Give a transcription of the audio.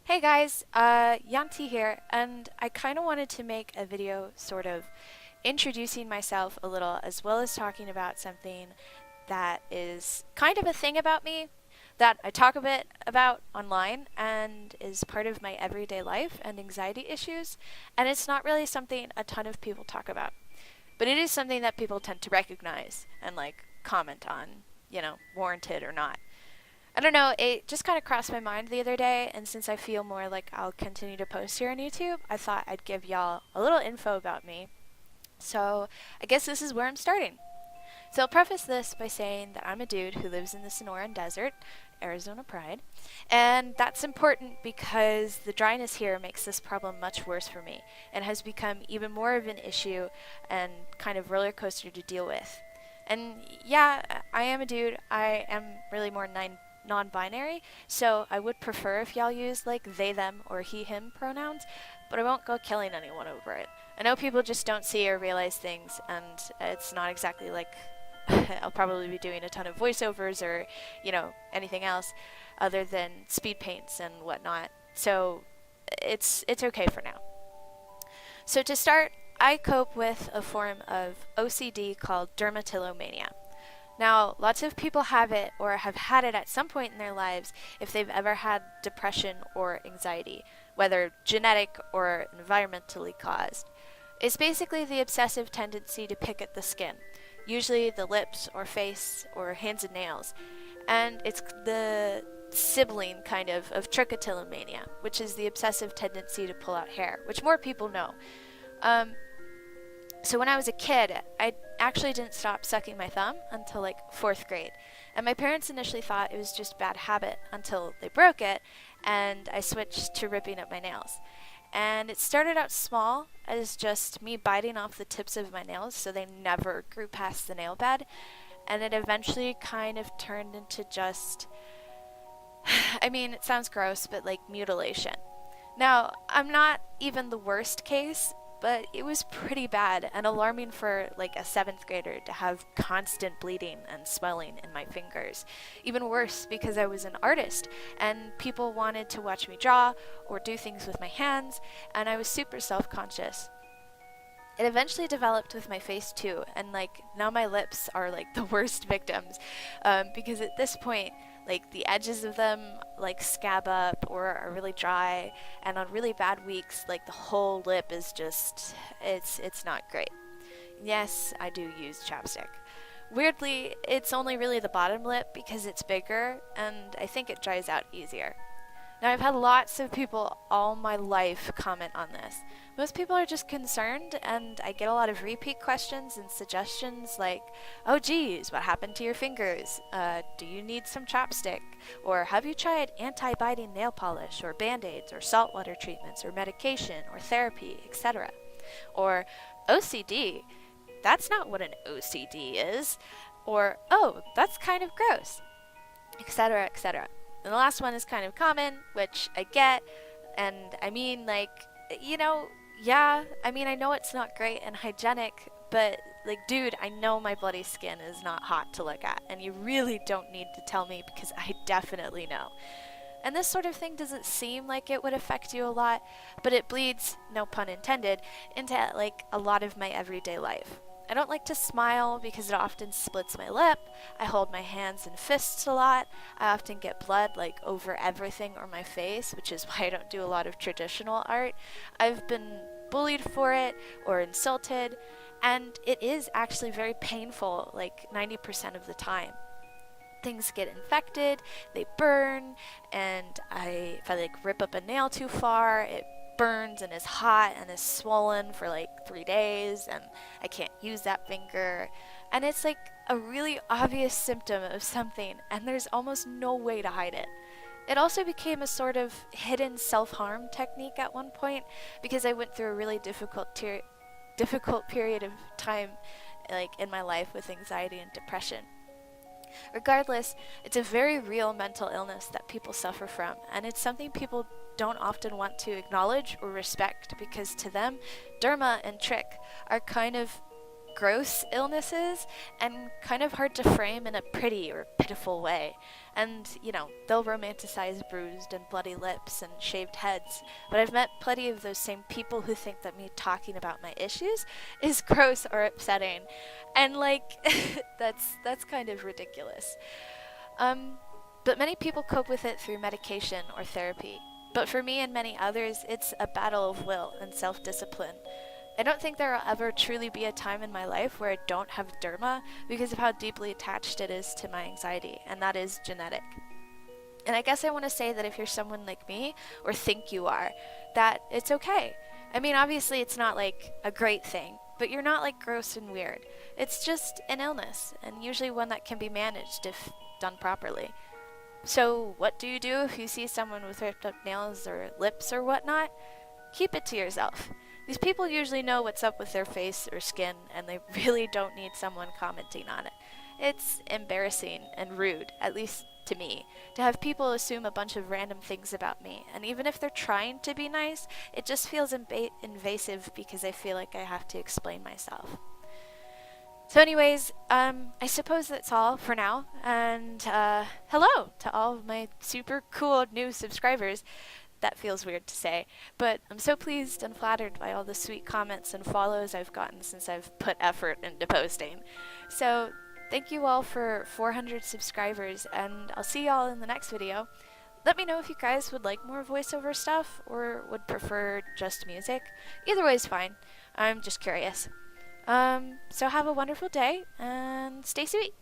Hey guys, Yanti here, and I kind of wanted to make a video sort of introducing myself a little, as well as talking about something that is kind of a thing about me that I talk a bit about online and is part of my everyday life and anxiety issues, and it's not really something a ton of people talk about, but it is something that people tend to recognize and comment on, warranted or not. I don't know, it just kind of crossed my mind the other day, and since I feel more like I'll continue to post here on YouTube, I thought I'd give y'all a little info about me. So, I guess this is where I'm starting. So, I'll preface this by saying that I'm a dude who lives in the Sonoran Desert, Arizona Pride, and that's important because the dryness here makes this problem much worse for me and has become even more of an issue and kind of roller coaster to deal with. And yeah, I am a dude. I am really more non-binary, so I would prefer if y'all use like they, them, or he, him pronouns, but I won't go killing anyone over it. I know people just don't see or realize things, and it's not exactly like I'll probably be doing a ton of voiceovers or, anything else other than speed paints and whatnot. So it's okay for now. So to start, I cope with a form of OCD called dermatillomania. Now, lots of people have it or have had it at some point in their lives if they've ever had depression or anxiety, whether genetic or environmentally caused. It's basically the obsessive tendency to pick at the skin, usually the lips or face or hands and nails. And it's the sibling kind of trichotillomania, which is the obsessive tendency to pull out hair, which more people know. Um, so when I was a kid, I actually didn't stop sucking my thumb until like fourth grade. And my parents initially thought it was just bad habit until they broke it, and I switched to ripping up my nails. And it started out small as just me biting off the tips of my nails so they never grew past the nail bed. And it eventually kind of turned into just, I mean, it sounds gross, but like mutilation. Now, I'm not even the worst case, but it was pretty bad and alarming for like a seventh grader to have constant bleeding and swelling in my fingers. Even worse because I was an artist and people wanted to watch me draw or do things with my hands, and I was super self-conscious. It eventually developed with my face too, and like now my lips are like the worst victims, because at this point, like the edges of them like scab up or are really dry, and on really bad weeks, like the whole lip is just it's not great. Yes, I do use chapstick. Weirdly, it's only really the bottom lip because it's bigger, and I think it dries out easier. Now, I've had lots of people all my life comment on this. Most people are just concerned, and I get a lot of repeat questions and suggestions like, oh geez, what happened to your fingers? Do you need some chapstick? Or have you tried anti-biting nail polish, or band-aids, or saltwater treatments, or medication, or therapy, etc.? Or OCD? That's not what an OCD is. Or, oh, that's kind of gross, etc., etc. And the last one is kind of common, which I get, and I mean, yeah, I mean, I know it's not great and hygienic, but, like, dude, I know my bloody skin is not hot to look at, and you really don't need to tell me because I definitely know. And this sort of thing doesn't seem like it would affect you a lot, but it bleeds, no pun intended, into, like, a lot of my everyday life. I don't like to smile because it often splits my lip. I hold my hands in fists a lot. I often get blood like over everything or my face, which is why I don't do a lot of traditional art. I've been bullied for it or insulted, and it is actually very painful like 90% of the time. Things get infected, they burn, and if I like rip up a nail too far, it burns and is hot and is swollen for like 3 days, and I can't use that finger. And it's like a really obvious symptom of something, and there's almost no way to hide it. It also became a sort of hidden self-harm technique at one point because I went through a really difficult period of time like in my life with anxiety and depression. Regardless, it's a very real mental illness that people suffer from, and it's something people don't often want to acknowledge or respect because to them, derma and trick are kind of gross illnesses and kind of hard to frame in a pretty or pitiful way. And, they'll romanticize bruised and bloody lips and shaved heads. But I've met plenty of those same people who think that me talking about my issues is gross or upsetting. And, like, that's kind of ridiculous. But many people cope with it through medication or therapy. But for me and many others, it's a battle of will and self-discipline. I don't think there will ever truly be a time in my life where I don't have derma because of how deeply attached it is to my anxiety, and that is genetic. And I guess I want to say that if you're someone like me, or think you are, that it's okay. I mean, obviously it's not like a great thing, but you're not like gross and weird. It's just an illness, and usually one that can be managed if done properly. So what do you do if you see someone with ripped up nails or lips or whatnot? Keep it to yourself. These people usually know what's up with their face or skin, and they really don't need someone commenting on it. It's embarrassing and rude, at least to me, to have people assume a bunch of random things about me, and even if they're trying to be nice, it just feels invasive because I feel like I have to explain myself. So anyways, I suppose that's all for now, and hello to all of my super cool new subscribers. That feels weird to say, but I'm so pleased and flattered by all the sweet comments and follows I've gotten since I've put effort into posting. So thank you all for 400 subscribers, and I'll see y'all in the next video. Let me know if you guys would like more voiceover stuff or would prefer just music. Either way is fine. I'm just curious. So have a wonderful day and stay sweet.